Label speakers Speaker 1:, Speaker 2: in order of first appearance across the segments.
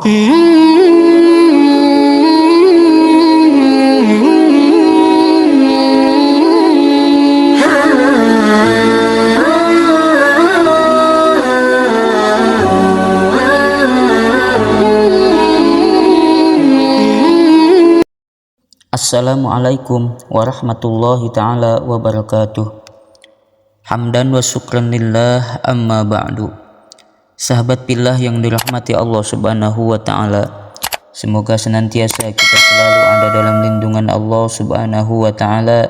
Speaker 1: Assalamualaikum warahmatullahi ta'ala wabarakatuh. Hamdan wa syukran lillah, amma ba'du. Sahabat pillah yang dirahmati Allah subhanahu wa ta'ala, semoga senantiasa kita selalu ada dalam lindungan Allah subhanahu wa ta'ala.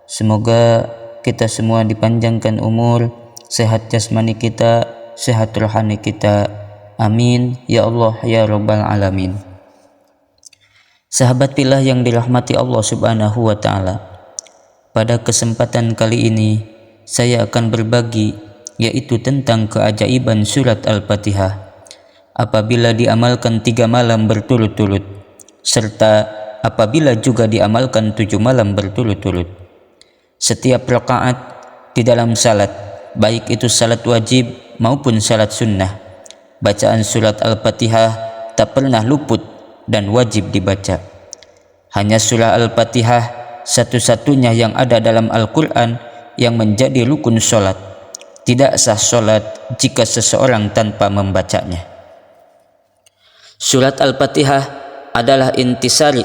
Speaker 1: Semoga kita semua dipanjangkan umur, sehat jasmani kita, sehat rohani kita. Amin ya Allah ya rabbal alamin. Sahabat pillah yang dirahmati Allah subhanahu wa ta'ala, pada kesempatan kali ini saya akan berbagi yaitu tentang keajaiban surat Al-Fatihah apabila diamalkan 3 malam berturut-turut, serta apabila juga diamalkan 7 malam berturut-turut. Setiap rakaat di dalam salat, baik itu salat wajib maupun salat sunnah, bacaan surat Al-Fatihah tak pernah luput dan wajib dibaca. Hanya surah Al-Fatihah satu-satunya yang ada dalam Al-Quran yang menjadi rukun sholat. Tidak sah sholat jika seseorang tanpa membacanya. Surat Al-Fatihah adalah intisari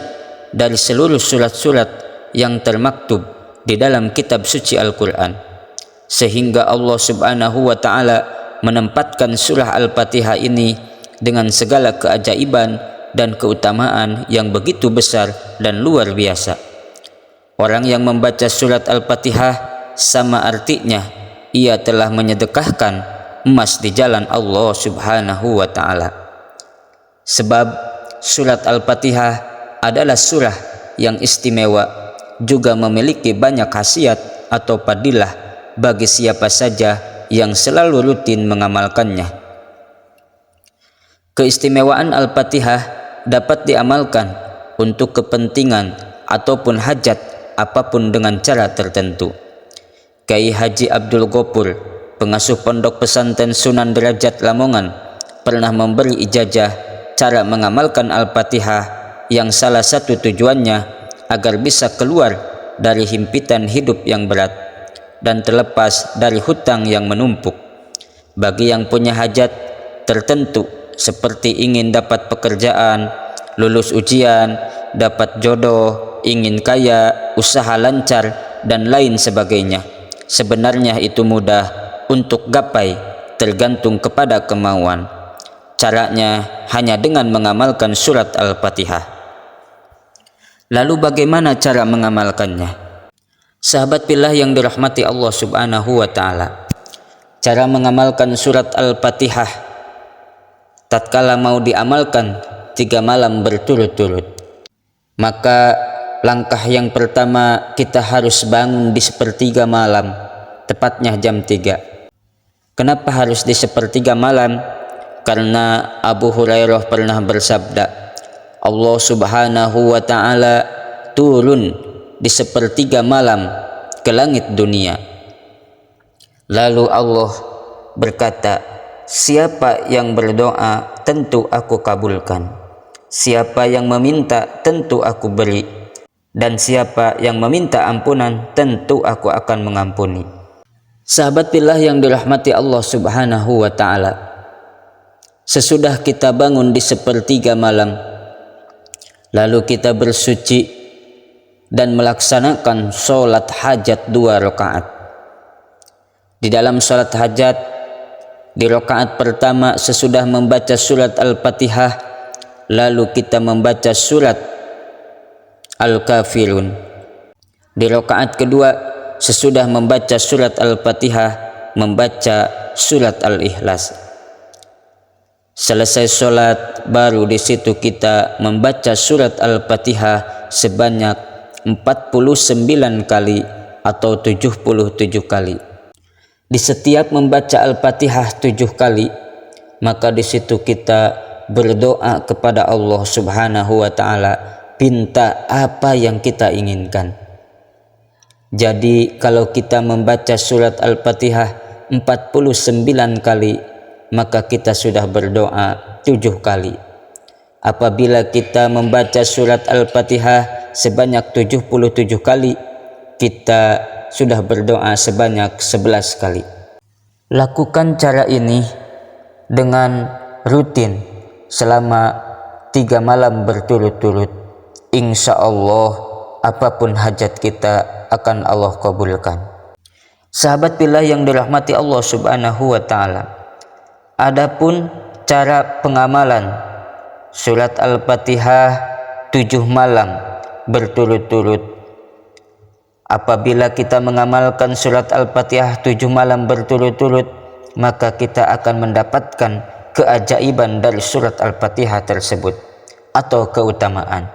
Speaker 1: dari seluruh surat-surat yang termaktub di dalam kitab suci Al-Quran, sehingga Allah subhanahu wa ta'ala menempatkan surah Al-Fatihah ini dengan segala keajaiban dan keutamaan yang begitu besar dan luar biasa. Orang yang membaca surat Al-Fatihah sama artinya ia telah menyedekahkan emas di jalan Allah subhanahu wa ta'ala. Sebab surat Al-Fatihah adalah surah yang istimewa, juga memiliki banyak khasiat atau fadilah bagi siapa saja yang selalu rutin mengamalkannya. Keistimewaan Al-Fatihah dapat diamalkan untuk kepentingan ataupun hajat apapun dengan cara tertentu. Kiai Haji Abdul Ghafur, pengasuh pondok pesantren Sunan Derajat Lamongan, pernah memberi ijazah cara mengamalkan Al-Fatihah yang salah satu tujuannya agar bisa keluar dari himpitan hidup yang berat dan terlepas dari hutang yang menumpuk. Bagi yang punya hajat tertentu seperti ingin dapat pekerjaan, lulus ujian, dapat jodoh, ingin kaya, usaha lancar, dan lain sebagainya, sebenarnya itu mudah untuk gapai tergantung kepada kemauan. Caranya hanya dengan mengamalkan surat Al-Fatihah. Lalu bagaimana cara mengamalkannya? Sahabat pillah yang dirahmati Allah subhanahu wa ta'ala, cara mengamalkan surat Al-Fatihah tatkala mau diamalkan 3 malam berturut-turut, maka langkah yang pertama kita harus bangun di sepertiga malam, tepatnya jam 3. Kenapa harus di sepertiga malam? Karena Abu Hurairah pernah bersabda, Allah subhanahu wa ta'ala turun di sepertiga malam ke langit dunia. Lalu Allah berkata, siapa yang berdoa tentu aku kabulkan, siapa yang meminta tentu aku beri, dan siapa yang meminta ampunan tentu aku akan mengampuni. Sahabat pillah yang dirahmati Allah subhanahu wa ta'ala, sesudah kita bangun di sepertiga malam, lalu kita bersuci dan melaksanakan sholat hajat 2 rakaat. Di dalam sholat hajat, di rakaat pertama sesudah membaca surat Al-Fatihah, lalu kita membaca surat Al-Kafirun. Di rakaat kedua sesudah membaca surat Al-Fatihah, membaca surat Al-Ikhlas. Selesai sholat, baru di situ kita membaca surat Al-Fatihah sebanyak 49 kali atau 77 kali. Di setiap membaca Al-Fatihah 7 kali, maka di situ kita berdoa kepada Allah subhanahu wa ta'ala, pinta apa yang kita inginkan. Jadi kalau kita membaca surat Al-Fatihah 49 kali, maka kita sudah berdoa 7 kali. Apabila kita membaca surat Al-Fatihah sebanyak 77 kali, kita sudah berdoa sebanyak 11 kali. Lakukan cara ini dengan rutin selama 3 malam berturut-turut. Insya Allah apapun hajat kita akan Allah kabulkan. Sahabat pillah yang dirahmati Allah Subhanahu wa ta'ala, adapun cara pengamalan surat Al-Fatihah 7 malam berturut-turut. Apabila kita mengamalkan surat Al-Fatihah 7 malam berturut-turut, maka kita akan mendapatkan keajaiban dari surat Al-Fatihah tersebut atau keutamaan.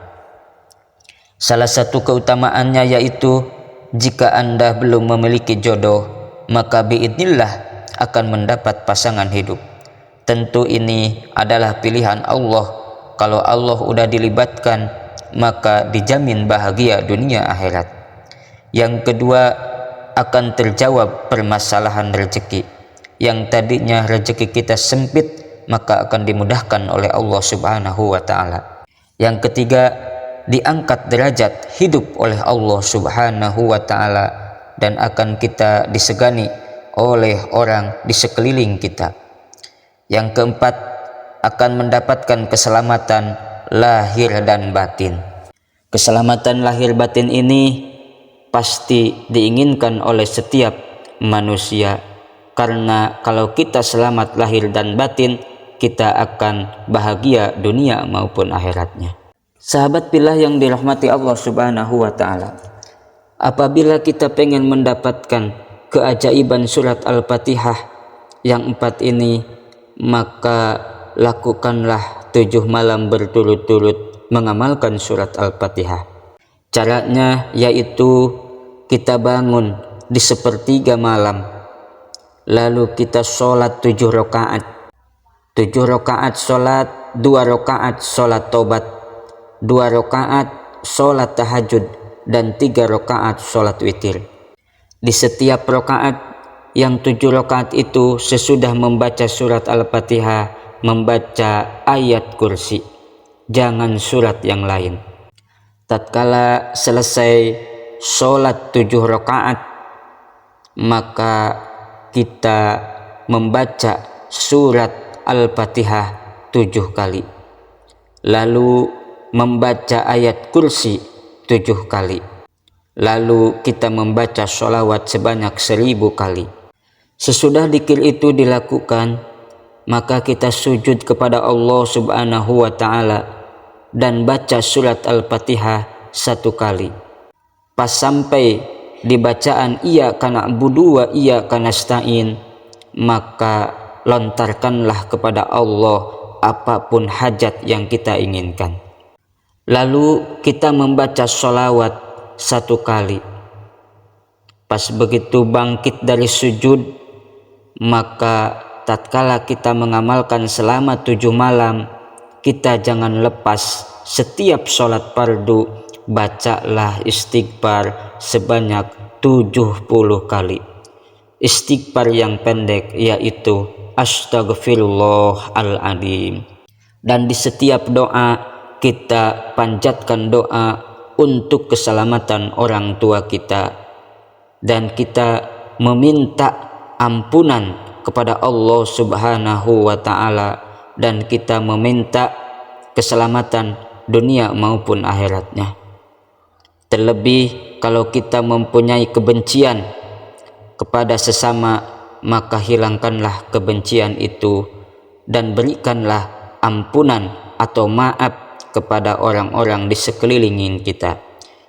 Speaker 1: Salah satu keutamaannya yaitu jika Anda belum memiliki jodoh, maka biidznillah akan mendapat pasangan hidup. Tentu ini adalah pilihan Allah. Kalau Allah udah dilibatkan, maka dijamin bahagia dunia akhirat. Yang kedua, akan terjawab permasalahan rezeki. Yang tadinya rezeki kita sempit, maka akan dimudahkan oleh Allah Subhanahu wa ta'ala. Yang ketiga, diangkat derajat hidup oleh Allah Subhanahu wa ta'ala, dan akan kita disegani oleh orang di sekeliling kita. Yang keempat, akan mendapatkan keselamatan lahir dan batin. Keselamatan lahir batin ini pasti diinginkan oleh setiap manusia, karena kalau kita selamat lahir dan batin, kita akan bahagia dunia maupun akhiratnya. Sahabat pillah yang dirahmati Allah Subhanahu wa ta'ala, apabila kita pengen mendapatkan keajaiban surat Al-Fatihah yang 4 ini, maka lakukanlah 7 malam berturut-turut mengamalkan surat Al-Fatihah. Caranya yaitu kita bangun di sepertiga malam, lalu kita sholat 7 rakaat. 7 rakaat sholat, 2 rakaat sholat tobat, 2 rakaat sholat tahajud, dan 3 rakaat sholat witir. Di setiap rakaat yang 7 rakaat itu, sesudah membaca surat Al-Fatihah, membaca ayat kursi, jangan surat yang lain. Tatkala selesai sholat 7 rakaat, maka kita membaca surat Al-Fatihah 7 kali, lalu membaca ayat kursi 7 kali, lalu kita membaca sholawat sebanyak 1000 kali. Sesudah dzikir itu dilakukan, maka kita sujud kepada Allah Subhanahu wa ta'ala dan baca surat Al-Fatihah 1 kali. Pas sampai di bacaan iyyaka na'budu wa iyyaka nasta'in, maka lontarkanlah kepada Allah apapun hajat yang kita inginkan. Lalu kita membaca sholawat 1 kali. Pas begitu bangkit dari sujud, maka tatkala kita mengamalkan selama 7 malam, kita jangan lepas setiap sholat fardu, bacalah istighfar sebanyak 70 kali. Istighfar yang pendek yaitu Astaghfirullahaladzim. Dan di setiap doa kita panjatkan doa untuk keselamatan orang tua kita, dan kita meminta ampunan kepada Allah Subhanahu wa ta'ala, dan kita meminta keselamatan dunia maupun akhiratnya. Terlebih kalau kita mempunyai kebencian kepada sesama, maka hilangkanlah kebencian itu dan berikanlah ampunan atau maaf kepada orang-orang di sekeliling kita.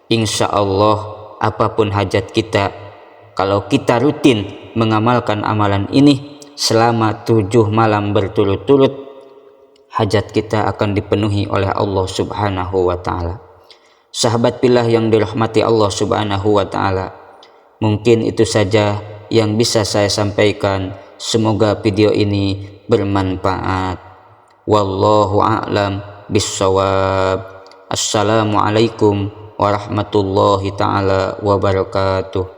Speaker 1: Insya Allah apapun hajat kita, kalau kita rutin mengamalkan amalan ini selama 7 malam berturut-turut, hajat kita akan dipenuhi oleh Allah Subhanahu wa ta'ala. Sahabat pillah yang dirahmati Allah Subhanahu wa ta'ala, mungkin itu saja yang bisa saya sampaikan. Semoga video ini bermanfaat. Wallahu a'lam bissawab. Assalamualaikum warahmatullahi ta'ala wabarakatuh.